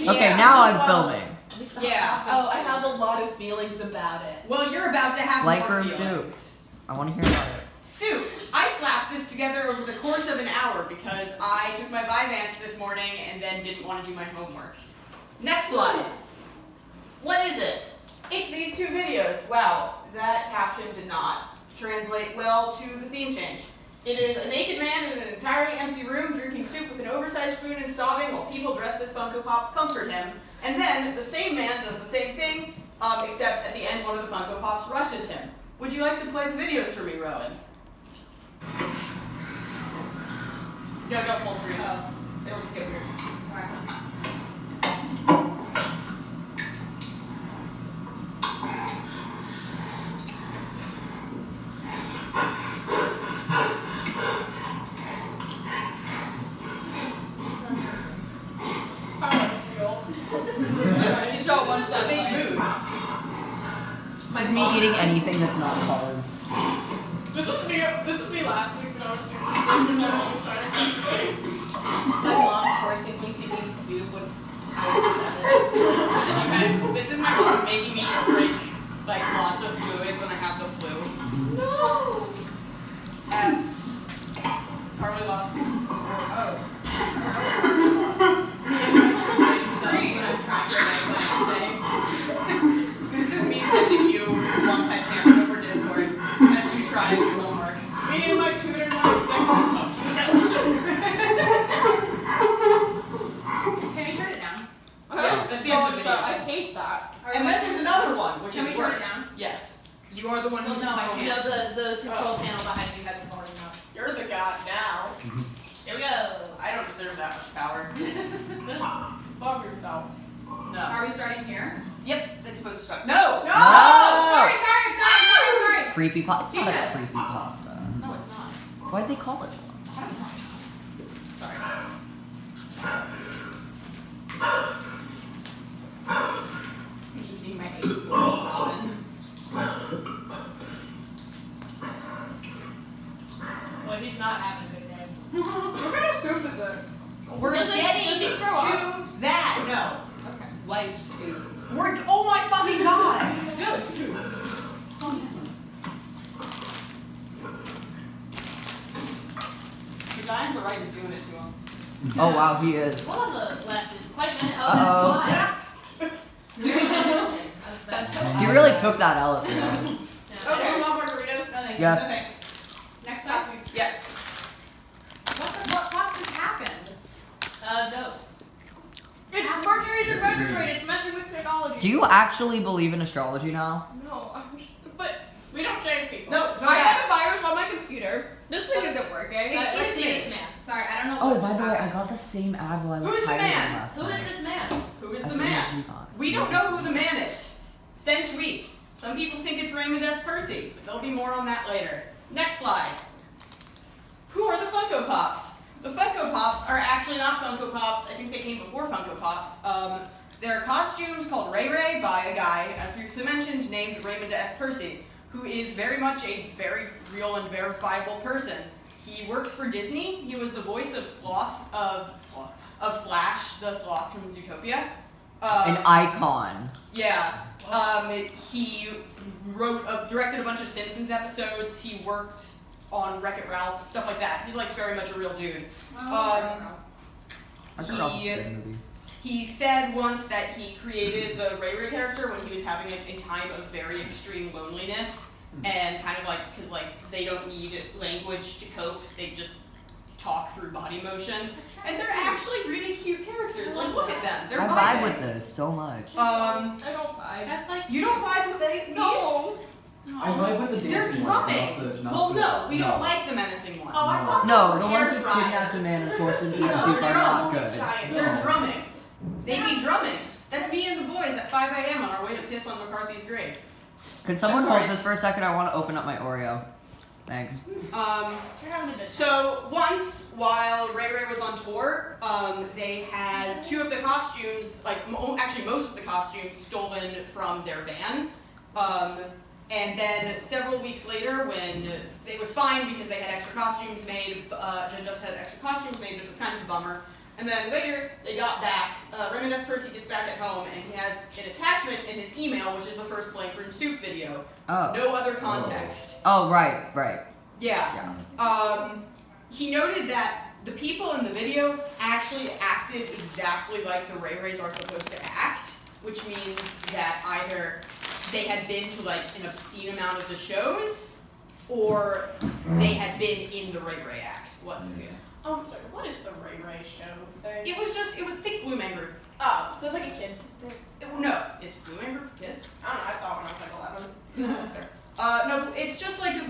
Okay, now I'm filming. Yeah. Oh, I have a lot of feelings about it. Well, you're about to have Like more room feelings. soup. I want to hear about it. Soup. I slapped this together over the course of an hour because I took my Vyvanse this morning and then didn't want to do my homework. Next slide. What is it? It's these two videos. Wow, that caption did not translate well to the theme change. It is a naked man in an entirely empty room drinking soup with an oversized spoon and sobbing while people dressed as Funko Pops comfort him. And then the same man does the same thing, except at the end one of the Funko Pops rushes him. Would you like to play the videos for me, Rowan? No, don't full screen. Oh, it'll just get weird. This is me eating anything that's not carbs. This was me last week when I was super sick and then I was trying to cut weight. My mom forcing me to eat soup when I was 7. Okay, this is my mom making me drink like lots of fluids when I have the flu. No! Carly lost. Oh. This is me sending you long time cameras over Discord as you try to do homework. Me and my tutor not exactly Can we turn it down? Yeah, that's the end of the video. I hate that. And then there's another one, which Can is we turn it worse. down? Yes. You are the one who's Well, no, I controlling can't. it. The control panel behind you has volume up. You're the god now. Here we go. I don't deserve that much power. Love yourself. No. Are we starting here? Yep, that's supposed to start. No! No! Oh, sorry. Creepy pasta. It's not a Jesus. creepy pasta. No, it's not. Why'd they call it one? I don't know. Sorry. I'm eating my 8-year-old ramen. Well, he's not having a good day. What kind of soup is it? We're Does he getting throw up? to that. No. Okay. Life soup. We're. Oh my fucking god! Dude. The guy on the right is doing it to him. Oh wow, he is. One on the left is quite an Uh-oh. That's He really took that elephant. Okay, you want margaritas? No, thank you. Yeah. Thanks. Next up. Yes. What just happened? Ghosts. It's Mercury's in retrograde. It's messing with technology. Do you actually believe in astrology now? No, but We don't shame people. No, I have a virus on my computer. This thing isn't working. Let's see this man. Sorry, I don't know. Oh, what by just the way, I happened. got the same ad while I Who was is the hiding man? last Who night. is this man? Who is I the said man? G-Con. We don't know who the man is. Send tweet. Some people think it's Raymond S. Percy, but there'll be more on that later. Next slide. Who are the Funko Pops? The Funko Pops are actually not Funko Pops. I think they came before Funko Pops. They're costumes called Ray Ray by a guy, as previously mentioned, named Raymond S. Percy, who is very much a very real and verifiable person. He works for Disney. He was the voice of Flash, the sloth from Zootopia. An icon. Yeah. He directed a bunch of Simpsons episodes. He worked on Wreck-It Ralph, stuff like that. He's like very much a real dude. I heard off He- the movie. He said once that he created the Ray Ray character when he was having a time of very extreme loneliness and kind of like, because like they don't need language to cope, they just talk through body motion. And they're actually really cute characters. Like, look at them. They're I vibe vibing. with this so much. I don't buy. That's like You don't vibe with these? no. I vibe with the They're dancing ones, drumming. not Well, the, no, we don't like the menacing ones. Oh, I thought No, those the were ones hair who dryers. kidnapped a man and forced him to eat No, soup are they're not almost good. giant. They're No. drumming. They be drumming. That's me and the boys at 5 a.m. on our way to piss on McCarthy's grave. Can someone That's hold right. this for a second? I want to open up my Oreo. Thanks. You're having a bit. So once, while Ray Ray was on tour, they had two of the costumes, like actually most of the costumes, stolen from their van. And then several weeks later, when it was fine because they had extra costumes made, just had extra costumes made, but it was kind of a bummer. And then later, they got back. Raymond Percy gets back at home, and he has an attachment in his email, which is the first Blank Room Soup video. Oh. No other context. Oh, right. Yeah. He noted that the people in the video actually acted exactly like the Ray Rays are supposed to act, which means that either they had been to like an obscene amount of the shows, or they had been in the Ray Ray act. What, Sophia? Sorry, what is the Ray Ray show thing? It was think Blue Man Group. Oh, so it's like a kid's thing? No, it's Blue Man Group for kids. I don't know, I saw it when I was like 11. That's fair. No, it's just like a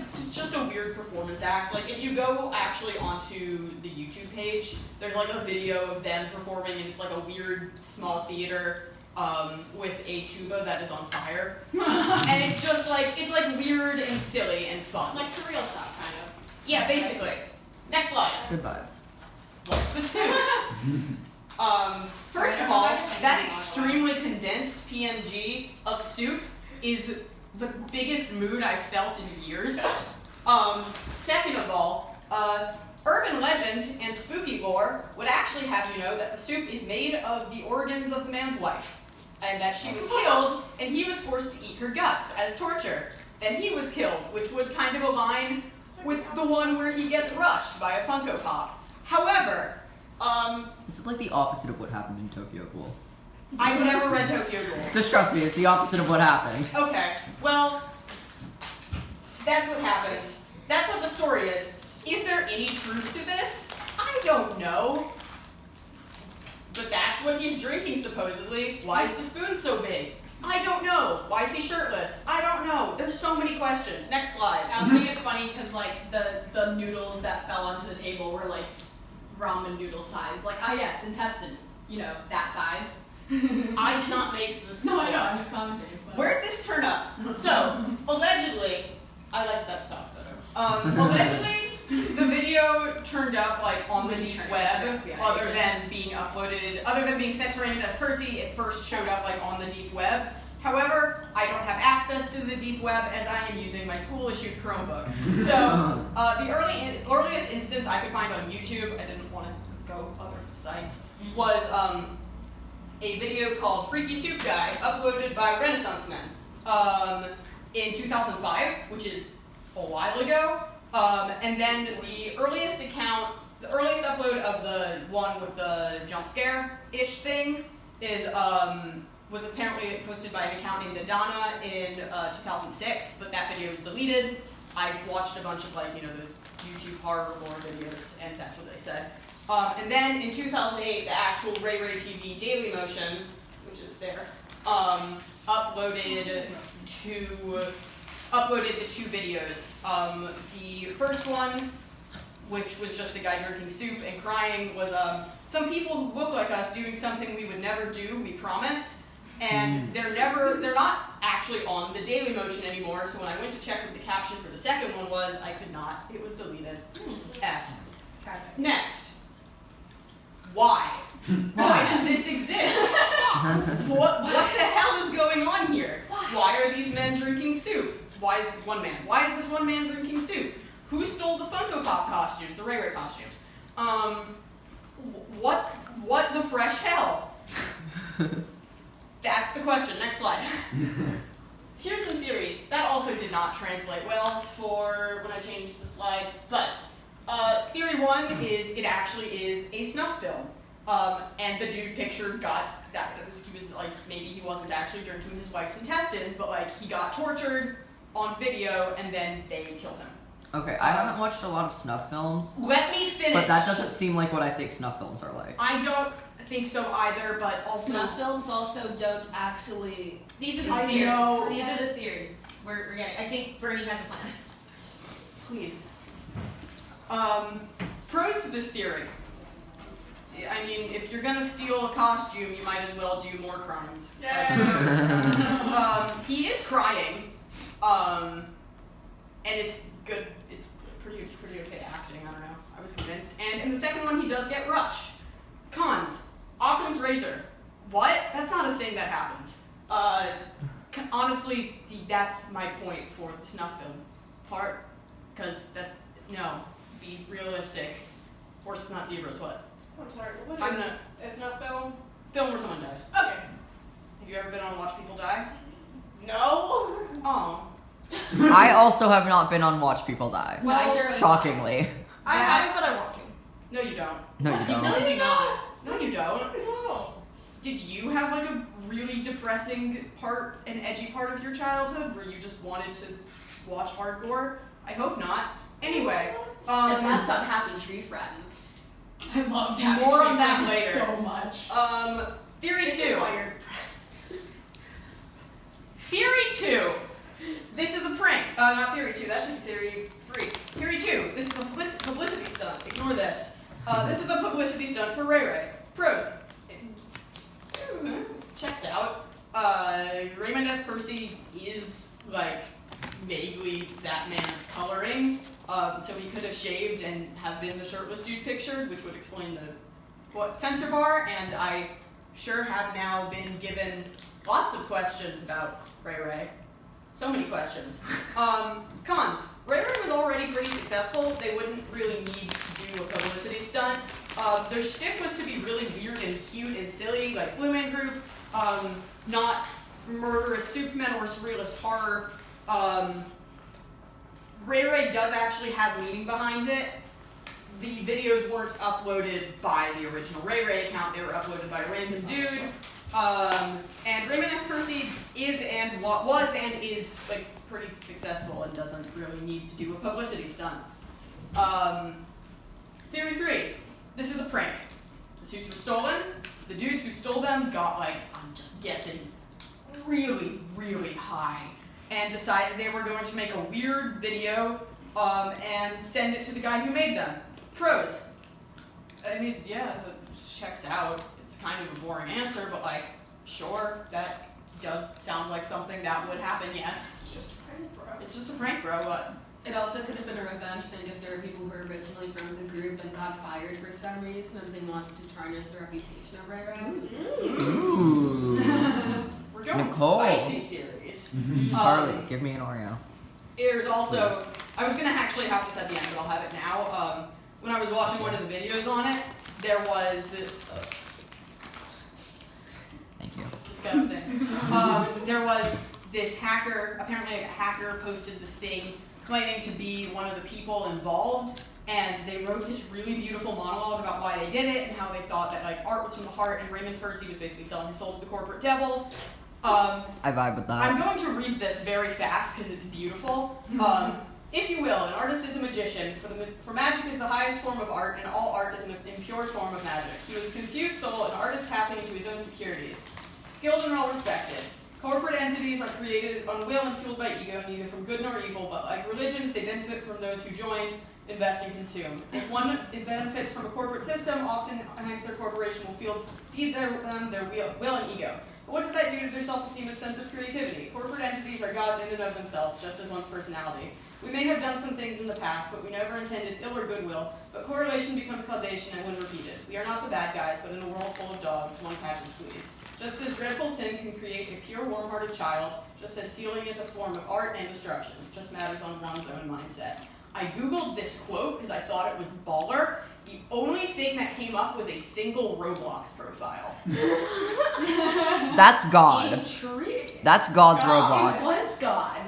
weird performance act. Like if you go actually onto the YouTube page, there's like a video of them performing, and it's like a weird small theater with a tuba that is on fire, and it's just like weird and silly and fun. Like surreal stuff, kind of. Yeah, basically. Next slide. Good vibes. What's the soup? First of all, that extremely condensed PNG of soup is the biggest mood I've felt in years. Second of all, urban legend and spooky lore would actually have you know that the soup is made of the organs of the man's wife, and that she was killed and he was forced to eat her guts as torture. Then he was killed, which would kind of align with the one where he gets rushed by a Funko Pop. However, This is like the opposite of what happened in Tokyo Ghoul. I've never read Tokyo Ghoul. Just trust me, it's the opposite of what happened. Okay, well, that's what happens. That's what the story is. Is there any truth to this? I don't know. But that's what he's drinking, supposedly. Why is the spoon so big? I don't know. Why is he shirtless? I don't know. There's so many questions. Next slide. I also think it's funny because like the noodles that fell onto the table were like ramen noodle size. Like, ah yes, intestines. You know, that size. I did not make this. No, I know. I'm just commenting. It's funny. Where did this turn up? So, allegedly, I like that stock photo. Allegedly, the video turned up like on the deep web, other than being sent to Raymond Percy. It first showed up like on the deep web. However, I don't have access to the deep web as I am using my school-issued Chromebook. So, the earliest instance I could find on YouTube, I didn't want to go other sites, was a video called Freaky Soup Guy, uploaded by Renaissance Men in 2005, which is a while ago. And then the earliest upload of the one with the jump scare-ish thing is was apparently posted by an account named Adana in 2006, but that video was deleted. I watched a bunch of those YouTube horror lore videos, and that's what they said. And then in 2008, the actual Ray Ray TV Daily Motion, which is there, uploaded the two videos. The first one, which was just the guy drinking soup and crying, was some people who look like us doing something we would never do, we promise. And they're not actually on the Daily Motion anymore, so when I went to check what the caption for the second one was, I could not. It was deleted. F. Next. Why? Why does this exist? What the hell is going on here? Why are these men drinking soup? Why is this one man drinking soup? Who stole the Funko Pop costumes, the Ray Ray costumes? What the fresh hell? That's the question. Next slide. Here's some theories. That also did not translate well for when I changed the slides, but theory one is it actually is a snuff film. And the dude pictured got that he was like, maybe he wasn't actually drinking his wife's intestines, but like he got tortured on video and then they killed him. Okay, I haven't watched a lot of snuff films. Let me finish. But that doesn't seem like what I think snuff films are like. I don't think so either, but also Snuff films also don't actually. These are the I theories. know. These are the theories we're getting. I think Bernie has a plan. please. Pros to this theory. I mean, if you're gonna steal a costume, you might as well do more crimes. He is crying, and it's good. It's pretty okay acting. I don't know. I was convinced. And in the second one, he does get rushed. Cons. Occam's razor. What? That's not a thing that happens. Honestly, that's my point for the snuff film part, because be realistic. Horses, not zebras. What? I'm sorry, what I'm is it's not film? Film where someone dies. Okay. Have you ever been on Watch People Die? No. Oh. I also have not been on Watch People Die. Well, Neither of Shockingly. I That- haven't, but I want to. No, you don't. No, you don't. No, you do not. No, you don't. No. Did you have like a really depressing part, an edgy part of your childhood where you just wanted to watch hardcore? I hope not. Anyway, If that's Unhappy Tree Friends. I loved Happy More Tree on that Friends later. so much. Theory This 2. is why you're depressed. Theory 2. This is a prank. Not theory 2. That should be theory 3. Theory 2. This is a publicity stunt. Ignore this. This is a publicity stunt for Ray Ray. Pros. Checks out. Raymond S. Percy is like vaguely that man's coloring. So he could have shaved and have been the shirtless dude pictured, which would explain the censor bar. And I sure have now been given lots of questions about Ray Ray. So many questions. Cons. Ray Ray was already pretty successful. They wouldn't really need to do a publicity stunt. Their shtick was to be really weird and cute and silly, like Blue Man Group, not murderous supermen or surrealist horror. Ray Ray does actually have meaning behind it. The videos weren't uploaded by the original Ray Ray account. They were uploaded by a random dude. And Raymond S. Percy is and was and is like pretty successful and doesn't really need to do a publicity stunt. Theory 3. This is a prank. The suits were stolen. The dudes who stole them got like, I'm just guessing, really, really high and decided they were going to make a weird video and send it to the guy who made them. Pros. I mean, yeah, that checks out. It's kind of a boring answer, but like, sure, that does sound like something that would happen, yes. It's just a prank, bro. It's just a prank, bro, but It also could have been a revenge thing if there were people who were originally from the group and got fired for some reason and they wanted to tarnish the reputation of Ray Ray. Ooh. we're going Nicole. spicy theories. Harley, give me an Oreo. There's also, I was gonna actually have this at the end, but I'll have it now. When I was watching one of the videos on it, there was, Thank you. disgusting. There was this hacker, apparently a hacker posted this thing claiming to be one of the people involved, and they wrote this really beautiful monologue about why they did it and how they thought that like art was from the heart, and Raymond Percy was basically selling his soul to the corporate devil. I vibe with that. I'm going to read this very fast because it's beautiful. If you will, an artist is a magician, for magic is the highest form of art, and all art is an impure form of magic. He was a confused soul, an artist tapping into his own securities. Skilled and well-respected. Corporate entities are created on will and fueled by ego, neither from good nor evil, but like religions, they benefit from those who join, invest, and consume. If one benefits from a corporate system, often hence their corporation will feed their will and ego. But what does that do to their self-esteem and sense of creativity? Corporate entities are gods in and of themselves, just as one's personality. We may have done some things in the past, but we never intended ill or goodwill, but correlation becomes causation and when repeated. We are not the bad guys, but in a world full of dogs, one catches fleas. Just as dreadful sin can create a pure, warm-hearted child, just as sealing is a form of art and destruction, it just matters on one's own mindset. I googled this quote because I thought it was baller. The only thing that came up was a single Roblox profile. That's God. Intriguing. That's God's God. It Roblox. was God.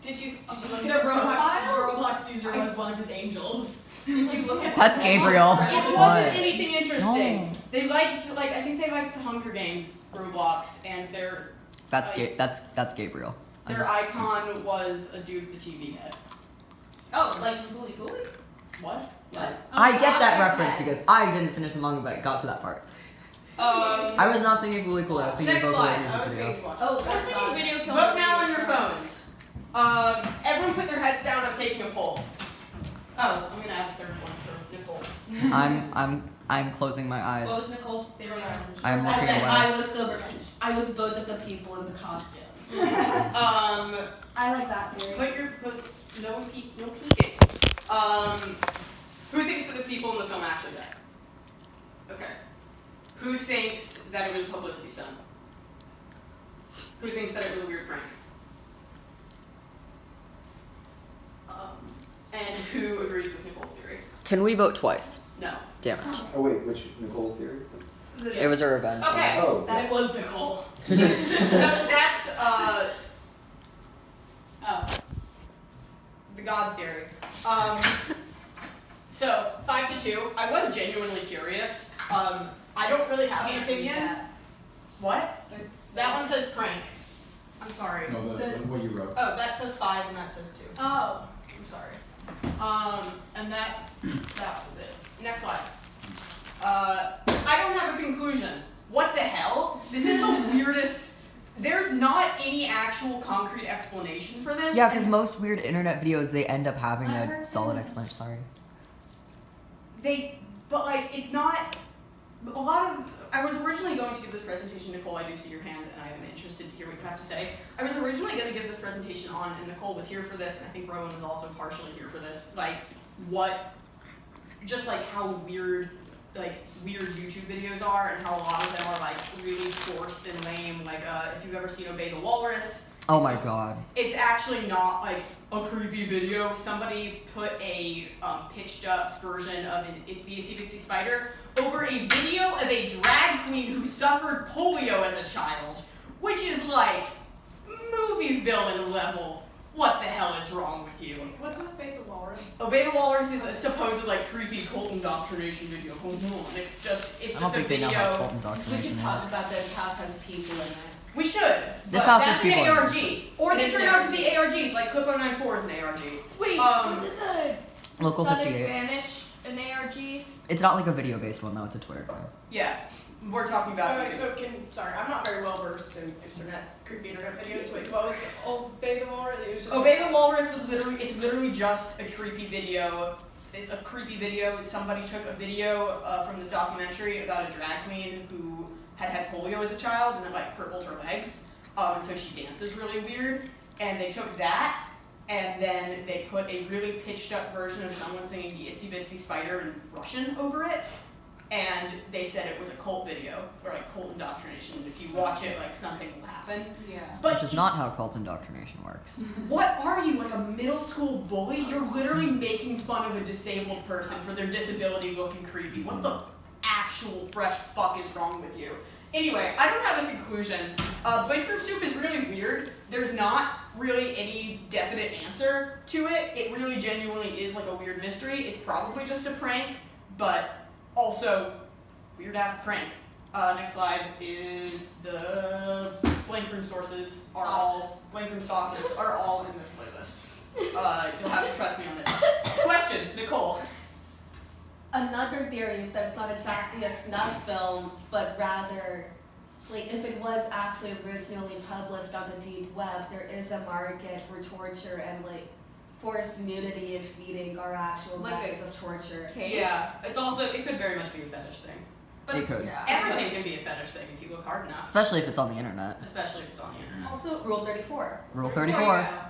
Did you look The at the profile? Roblox user was one of his angels. Did you look at That's the Gabriel. It It wasn't What? anything interesting. No. They liked, I think they liked the Hunger Games Roblox, and their That's Gabriel. I'm just- icon was a dude with a TV head. Oh, like Gooly Gooly? What? What? I get that reference because I didn't finish the manga, but I got to that part. I was not thinking Fully Cool. I was thinking Next of slide. music video. Oh, I was that's thinking not. video killed Vote me. now on your phones. Everyone put their heads down. I'm taking a poll. Oh, I'm gonna add a third one for Nicole. I'm closing my eyes. What was Nicole's favorite orange? I'm I looking said away. I was both of the people in the costume. I like that theory. No peeking. Who thinks that the people in the film actually died? Okay. Who thinks that it was a publicity stunt? Who thinks that it was a weird prank? And who agrees with Nicole's theory? Can we vote twice? No. Damn it. Oh wait, which Nicole's theory? It was a revenge. Okay. Oh. That it was Nicole. No, that's Oh. the God theory. So 5-2. I was genuinely curious. I don't really have an Can't read opinion. that. What? That one says prank. I'm sorry. No, what you wrote. Oh, that says 5 and that says 2. Oh. I'm sorry. And that was it. Next slide. I don't have a conclusion. What the hell? This is the weirdest. There's not any actual concrete explanation for this. Yeah, because most weird internet videos, they end up having I a heard solid that. explanation. Sorry. But like, it's not. A lot of. I was originally going to give this presentation, Nicole. I do see your hand, and I am interested to hear what you have to say. I was originally going to give this presentation on, and Nicole was here for this, and I think Rowan was also partially here for this. Like, just like how weird YouTube videos are, and how a lot of them are like really forced and lame. Like, if you've ever seen Obey the Walrus. Oh my god. It's actually not like a creepy video. Somebody put a pitched up version of the Itsy Bitsy Spider over a video of a drag queen who suffered polio as a child, which is like movie villain level. What the hell is wrong with you? What's Obey the Walrus? Obey the Walrus is a supposed like creepy cult indoctrination video. Hold on, it's just I don't a think they video. know how cult We indoctrination can talk works. about this house has people in it. We should. This but house that's has an people in ARG. Or It they is turn an out to be ARG. ARGs, like Clipo 94 is an ARG. Wait, Um, was it the Local Sunday 58. Spanish an ARG? It's not like a video based one though, it's a Twitter thing. Yeah, we're talking about. Alright, so sorry, I'm not very well versed in creepy internet videos. Wait, what was Obey the Walrus? It was just Obey the Walrus was literally just a creepy video. It's a creepy video. Somebody took a video from this documentary about a drag queen who had polio as a child and it like purpled her legs. And so she dances really weird. And they took that and then they put a really pitched up version of someone singing the Itsy Bitsy Spider in Russian over it. And they said it was a cult video, or like cult indoctrination. If you watch it, like something will happen. Yeah. But Which is not how cult indoctrination works. what are you, like a middle school bully? You're literally making fun of a disabled person for their disability looking creepy. What the actual fresh fuck is wrong with you? Anyway, I don't have a conclusion. Blank soup is really weird. There's not really any definite answer to it. It really genuinely is like a weird mystery. It's probably just a prank, but also weird ass prank. Next slide is the blank room sources are all blank room sauces are all in this playlist. You'll have to trust me on this. Questions, Nicole. Another theory is that it's not exactly a snuff film, but rather, like, if it was actually originally published on the deep web, there is a market for torture and, like, forced nudity and feeding are actual Like methods of torture. Yeah, it could very much be a fetish thing. But It could. Yeah. everything can be a fetish thing if you look hard enough. Especially if it's on the internet. Especially if it's on the internet. also. Rule 34. Rule 34. Yeah.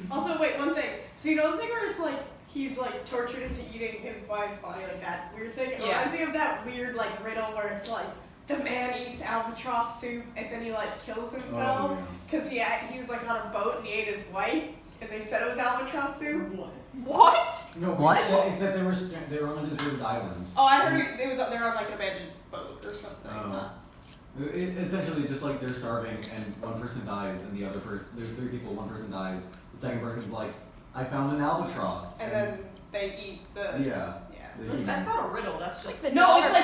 Also, wait, one thing. So you know the thing where it's like he's like tortured into eating his wife's body, like that weird thing? It Yeah. reminds me of that weird like riddle where it's like the man eats albatross soup and then he like kills himself because he was like on a boat and he ate his wife and they said it was albatross soup. What? No, What? Except they were on a deserted island. Oh, I heard they're on like an abandoned boat or something. Essentially, just like they're starving and one person dies and the other person, there's 3 people, one person dies. The second person's like, I found an albatross. And then they eat the yeah. That's not a riddle. That's just The No, dollar it's like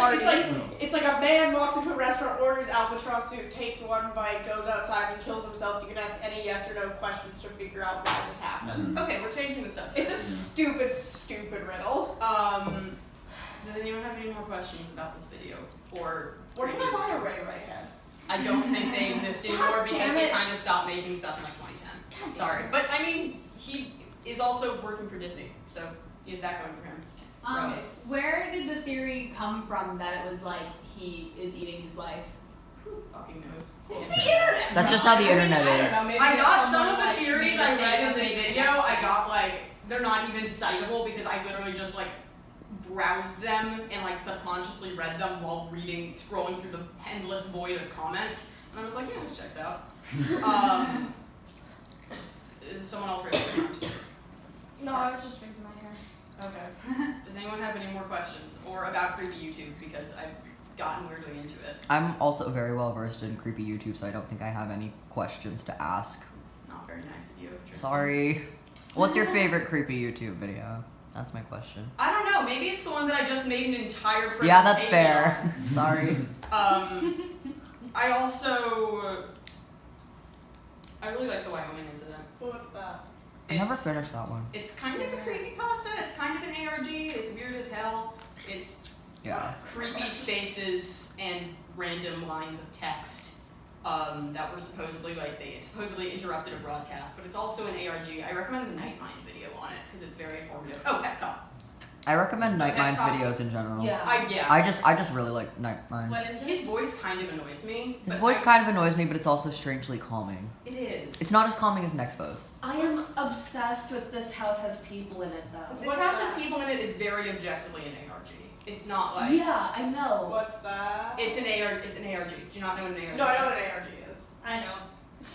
party. it's like a man walks into a restaurant, orders albatross soup, takes one bite, goes outside and kills himself. You can ask any yes or no questions to figure out why this happened. okay. We're changing the subject. It's a stupid riddle. Does anyone have any more questions about this video or? Where can I buy a Ray Ray head? I don't think they exist anymore God because damn they it. kind of stopped making stuff in like 2010. Sorry, but I mean, he is also working for Disney, so is that going for him? Where did the theory come from that it was like he is eating his wife? Who fucking knows? It's the internet. That's just how the internet I don't is. know, maybe I it's got some someone, of the like, theories made a I read fake in of this fake video. account. I got like they're not even citable because I literally just like browsed them and like subconsciously read them while scrolling through the endless void of comments, and I was like, yeah, this checks out. Is someone else raising their hand? No, I was just fixing my hair. Okay. Does anyone have any more questions? Or about creepy YouTube, because I've gotten weirdly into it. I'm also very well versed in creepy YouTube, so I don't think I have any questions to ask. It's not very nice of you, Tristan. Sorry. What's your favorite creepy YouTube video? That's my question. I don't know, maybe it's the one that I just made an entire presentation Yeah, that's fair. Sorry. I also... I really like the Wyoming incident. What's that? I never finished that one. It's kind of a creepypasta, it's kind of an ARG, it's weird as hell. It's Yeah. creepy faces and random lines of text that were supposedly, like, they supposedly interrupted a broadcast, but it's also an ARG. I recommend the Nightmind video on it, because it's very informative. Oh, Pets Cop. I recommend Nightmind's That's videos in general. Yeah. I just really like Nightmind. What is it? His voice kind of annoys me. His but voice kind of annoys me, but it's also strangely calming. It is. It's not as calming as Nexpo's. I am obsessed with This House Has People in It though. This House Has People in It is very objectively an ARG. It's not like... Yeah, I know. What's that? It's an ARG. It's an ARG. Do you not know what an ARG is? No, I know what an ARG is. I know.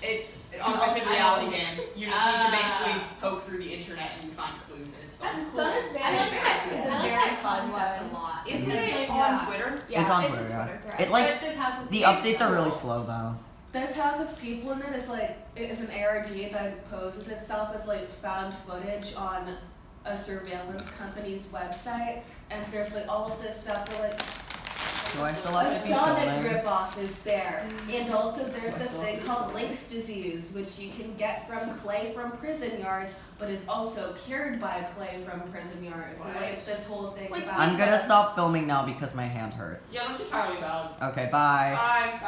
It's an augmented reality game. You just need to basically poke through the internet and you find clues, and it's fun. That's Sun is very I like that. cool. It's a I like very that fun concept one. a lot. Isn't It's it like, on yeah. Twitter? It's on a Twitter, yeah. Twitter thread. It like But it's This House Has the People. updates are really slow though. This House Has People in It is like, it is an ARG that poses itself as like found footage on a surveillance company's website, and there's like all of this stuff where like Do I still a have to be Sonic filming? ripoff is there. And also there's this thing called Lynx disease, which you can get from clay from prison yards, but is also cured by clay from prison yards. And like it's this whole thing like about I'm gonna stop filming now because my hand hurts. Yeah, that's entirely valid. Okay, bye. Bye.